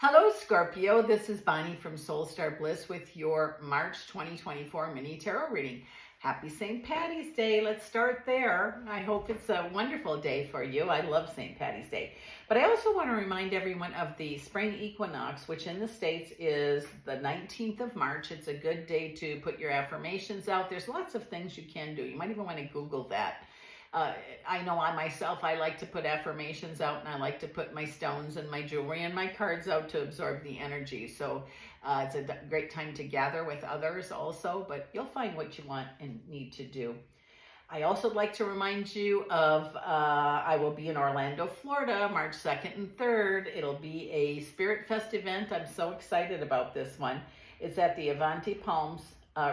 Hello, Scorpio. This is Bonnie from Soul Star Bliss with your March 2024 mini tarot reading. Happy St. Patty's Day. Let's start there. I hope it's a wonderful day for you. I love St. Patty's Day. But I also want to remind everyone of the spring equinox, which in the States is the 19th of March. It's a good day to put your affirmations out. There's lots of things you can do. You might even want to Google that. I know I like to put affirmations out, and I like to put my stones and my jewelry and my cards out to absorb the energy. So it's a great time to gather with others also, but you'll find what you want and need to do. I also like to remind you of, I will be in Orlando, Florida, March 2nd and 3rd. It'll be a Spirit Fest event. I'm so excited about this one. It's at the Avanti Palms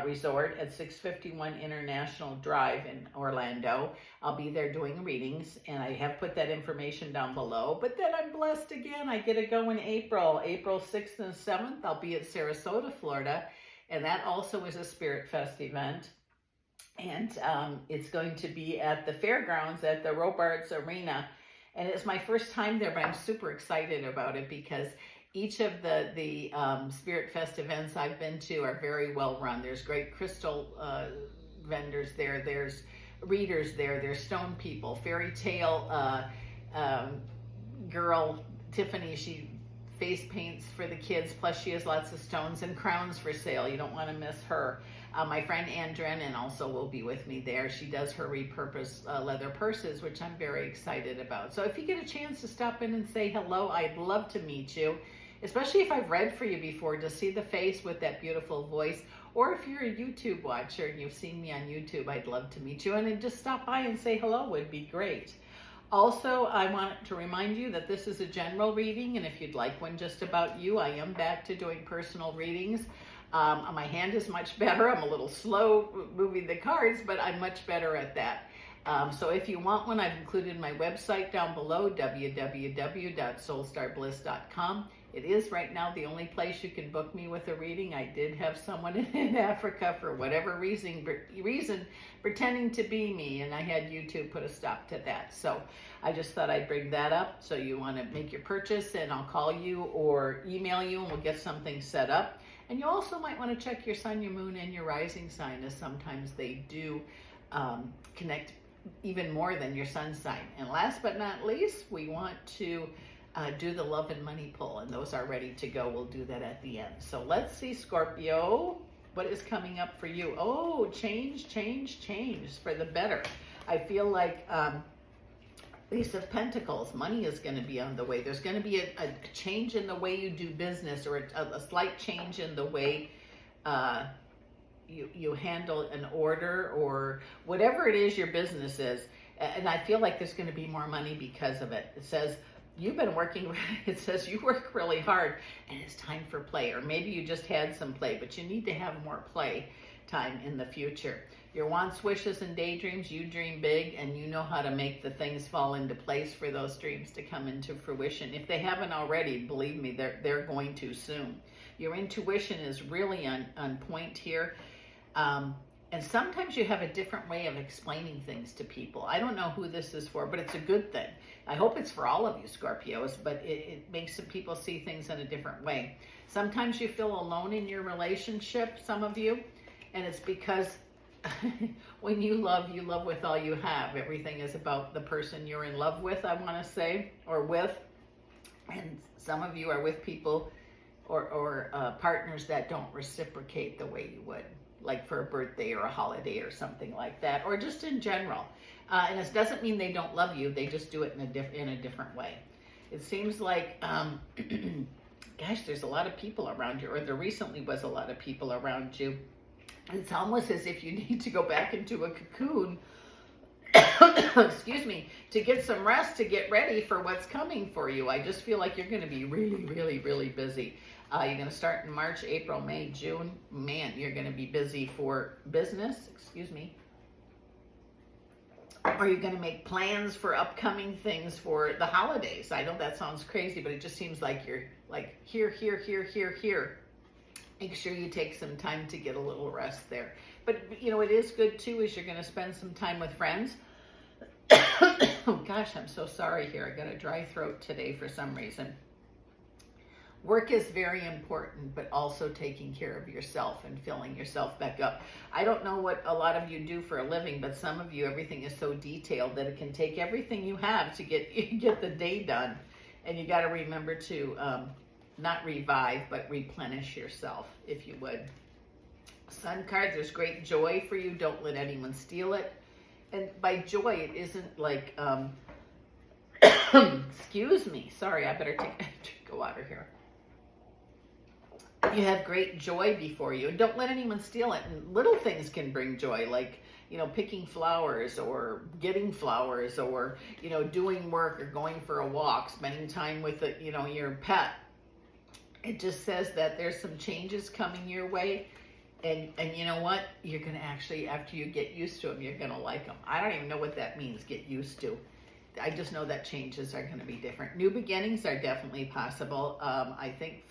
Resort at 651 International Drive in Orlando. I'll be there doing readings, and I have put that information down below. But then I'm blessed again. I get to go in April 6th and 7th. I'll be at Sarasota, Florida, and that also is a Spirit Fest event. And it's going to be at the Fairgrounds at the Robarts Arena. And it's my first time there, but I'm super excited about it because each of the Spirit Fest events I've been to are very well run. There's great crystal vendors there. There's readers there. There's stone people. Fairy tale girl, Tiffany, she face paints for the kids. Plus she has lots of stones and crowns for sale. You don't want to miss her. My friend Drennen also will be with me there. She does her repurposed leather purses, which I'm very excited about. So if you get a chance to stop in and say hello, I'd love to meet you. Especially if I've read for you before, to see the face with that beautiful voice. Or if you're a YouTube watcher and you've seen me on YouTube, I'd love to meet you. And then just stop by and say hello would be great. Also, I want to remind you that this is a general reading, and if you'd like one just about you, I am back to doing personal readings. My hand is much better. I'm a little slow moving the cards, but I'm much better at that. So if you want one, I've included my website down below, www.soulstarbliss.com. It is right now the only place you can book me with a reading. I did have someone in Africa for whatever reason pretending to be me, and I had YouTube put a stop to that. So I just thought I'd bring that up. So you want to make your purchase, and I'll call you or email you, and we'll get something set up. And you also might want to check your sun, your moon, and your rising sign, as sometimes they do connect even more than your sun sign. And last but not least, we want to do the love and money pull, and those are ready to go. We'll do that at the end. So let's see, Scorpio, what is coming up for you? Oh, change for the better. I feel like Ace of Pentacles, money is going to be on the way. There's going to be a change in the way you do business, or a slight change in the way you handle an order, or whatever it is your business is. And I feel like there's going to be more money because of it. It says you've been working, it says you work really hard and it's time for play. Or maybe you just had some play, but you need to have more play time in the future. Your wants, wishes, and daydreams, you dream big, and you know how to make the things fall into place for those dreams to come into fruition. If they haven't already, believe me, they're going to soon. Your intuition is really on point here. And sometimes you have a different way of explaining things to people. I don't know who this is for, but it's a good thing. I hope it's for all of you Scorpios, but it makes some people see things in a different way. Sometimes you feel alone in your relationship, some of you, and it's because when you love with all you have. Everything is about the person you're in love with, I want to say, or with. And some of you are with people or partners that don't reciprocate the way you would, like for a birthday or a holiday or something like that, or just in general. And it doesn't mean they don't love you. They just do it in a different way. It seems like, gosh, there's a lot of people around you, or there recently was a lot of people around you. It's almost as if you need to go back into a cocoon, excuse me, to get some rest, to get ready for what's coming for you. I just feel like you're going to be really busy. You're going to start in March, April, May, June. Man, you're going to be busy for business, excuse me. Or you're going to make plans for upcoming things for the holidays. I know that sounds crazy, but it just seems like you're like here. Make sure you take some time to get a little rest there. But, you know, it is good, too, is you're going to spend some time with friends. Oh, gosh, I'm so sorry here. I got a dry throat today for some reason. Work is very important, but also taking care of yourself and filling yourself back up. I don't know what a lot of you do for a living, but some of you, everything is so detailed that it can take everything you have to get the day done. And you got to remember to not revive, but replenish yourself, if you would. Sun card, there's great joy for you. Don't let anyone steal it. And by joy, it isn't like, excuse me, sorry, I better take a drink of water here. You have great joy before you, and don't let anyone steal it. And little things can bring joy, like, you know, picking flowers or getting flowers, or, you know, doing work or going for a walk, spending time with, you know, your pet. It just says that there's some changes coming your way. And you know what? You're going to actually, after you get used to them, you're going to like them. I don't even know what that means, get used to. I just know that changes are going to be different. New beginnings are definitely possible. I think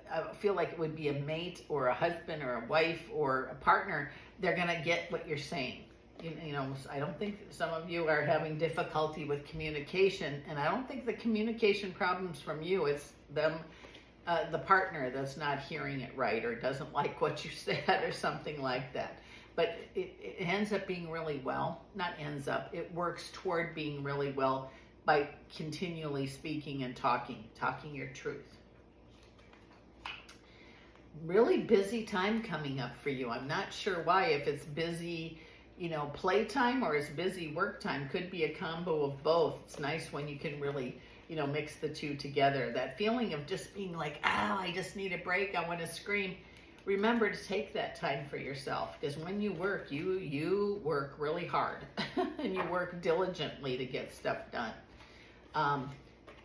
I feel like it would be a mate or a husband or a wife or a partner. They're going to get what you're saying. You know, I don't think some of you are having difficulty with communication, and I don't think the communication problem's from you. It's them, the partner that's not hearing it right or doesn't like what you said or something like that. But it ends up being really well. Not ends up. It works toward being really well by continually speaking and talking your truth. Really busy time coming up for you. I'm not sure why, if it's busy, you know, playtime or it's busy work time. Could be a combo of both. It's nice when you can really, you know, mix the two together. That feeling of just being like, I just need a break, I want to scream. Remember to take that time for yourself, because when you work, you work really hard and you work diligently to get stuff done.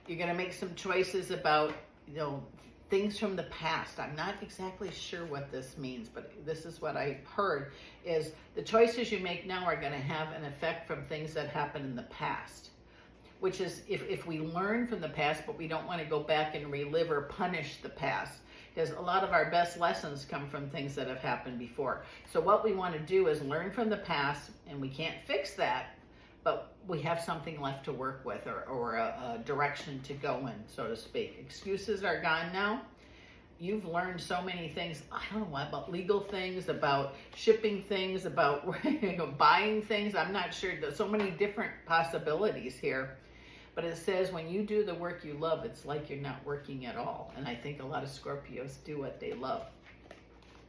You're going to make some choices about, you know, things from the past. I'm not exactly sure what this means, but this is what I heard, is the choices you make now are going to have an effect from things that happened in the past, which is if we learn from the past, but we don't want to go back and relive or punish the past, because a lot of our best lessons come from things that have happened before. So what we want to do is learn from the past, and we can't fix that, but we have something left to work with, or a direction to go in, so to speak. Excuses are gone now. You've learned so many things. I don't know what, about legal things, about shipping things, about buying things. I'm not sure. There's so many different possibilities here. But it says when you do the work you love, it's like you're not working at all. And I think a lot of Scorpios do what they love.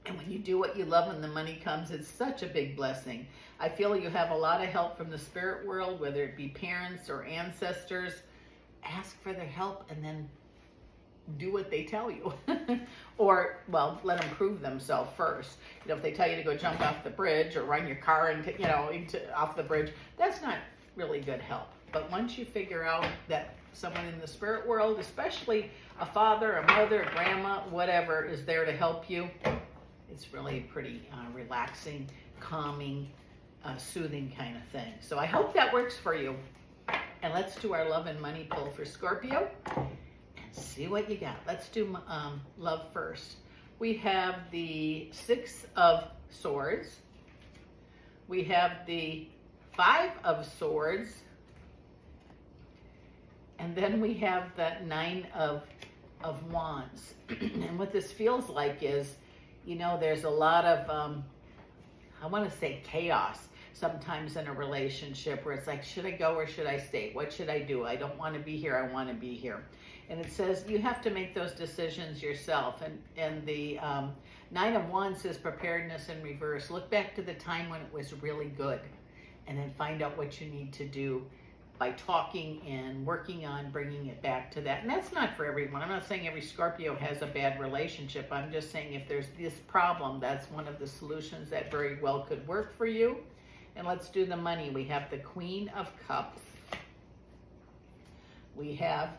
And when you do what you love and the money comes, it's such a big blessing. I feel you have a lot of help from the spirit world, whether it be parents or ancestors. Ask for their help and then do what they tell you. Or, well, let them prove themselves first. You know, if they tell you to go jump off the bridge or run your car and, you know, off the bridge, that's not really good help. But once you figure out that someone in the spirit world, especially a father, a mother, a grandma, whatever, is there to help you, it's really pretty relaxing, calming, soothing kind of thing. So I hope that works for you. And let's do our love and money pull for Scorpio and see what you got. Let's do love first. We have the 6 of Swords. We have the 5 of Swords. And then we have the 9 of Wands. And what this feels like is, you know, there's a lot of, I want to say chaos sometimes in a relationship, where it's like, should I go or should I stay? What should I do? I don't want to be here. I want to be here. And it says you have to make those decisions yourself. And the 9 of Wands says preparedness in reverse. Look back to the time when it was really good, and then find out what you need to do by talking and working on bringing it back to that. And that's not for everyone. I'm not saying every Scorpio has a bad relationship. I'm just saying if there's this problem, that's one of the solutions that very well could work for you. And let's do the money. We have the Queen of Cups. We have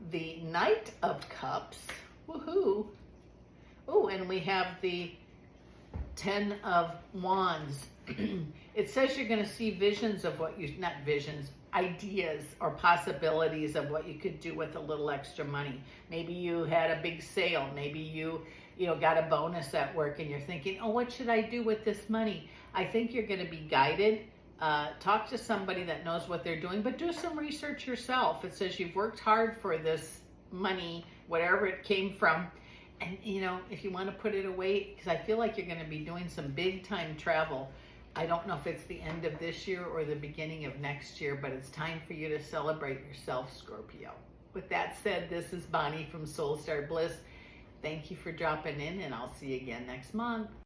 the Knight of Cups. Woohoo. Oh, and we have the 10 of Wands. It says you're going to see visions of what you, not visions, ideas or possibilities of what you could do with a little extra money. Maybe you had a big sale. Maybe you got a bonus at work and you're thinking, oh, what should I do with this money? I think you're going to be guided. Talk to somebody that knows what they're doing, but do some research yourself. It says you've worked hard for this money, whatever it came from. And you know, if you want to put it away, because I feel like you're going to be doing some big time travel. I don't know if it's the end of this year or the beginning of next year, but it's time for you to celebrate yourself, Scorpio. With that said, this is Bonnie from Soul Star Bliss. Thank you for dropping in, and I'll see you again next month.